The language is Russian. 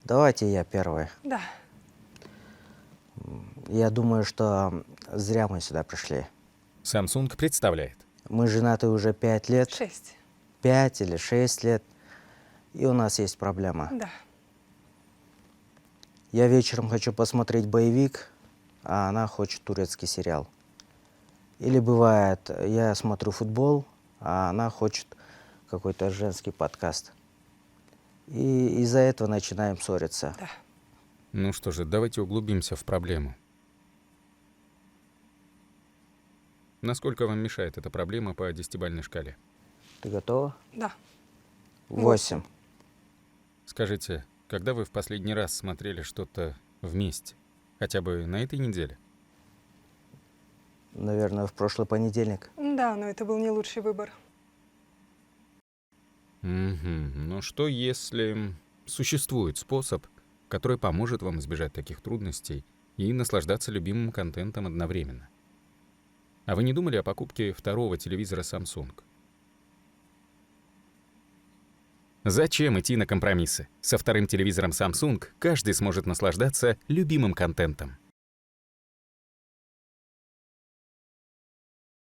Давайте я первый. Да. Я думаю, что зря мы сюда пришли. Samsung представляет. Мы женаты уже 5 лет, 6. 5 или 6 лет, и у нас есть проблема. Да. Я вечером хочу посмотреть боевик, а она хочет турецкий сериал. Или бывает, я смотрю футбол, а она хочет какой-то женский подкаст. И из-за этого начинаем ссориться. Да. Ну что же, давайте углубимся в проблему. Насколько вам мешает эта проблема по 10-бальной шкале? Ты готова? Да. 8. Скажите, когда вы в последний раз смотрели что-то вместе? Хотя бы на этой неделе? Наверное, в прошлый понедельник. Да, но это был не лучший выбор. Ну что, если существует способ, который поможет вам избежать таких трудностей и наслаждаться любимым контентом одновременно? А вы не думали о покупке второго телевизора Samsung? Зачем идти на компромиссы? Со вторым телевизором Samsung каждый сможет наслаждаться любимым контентом.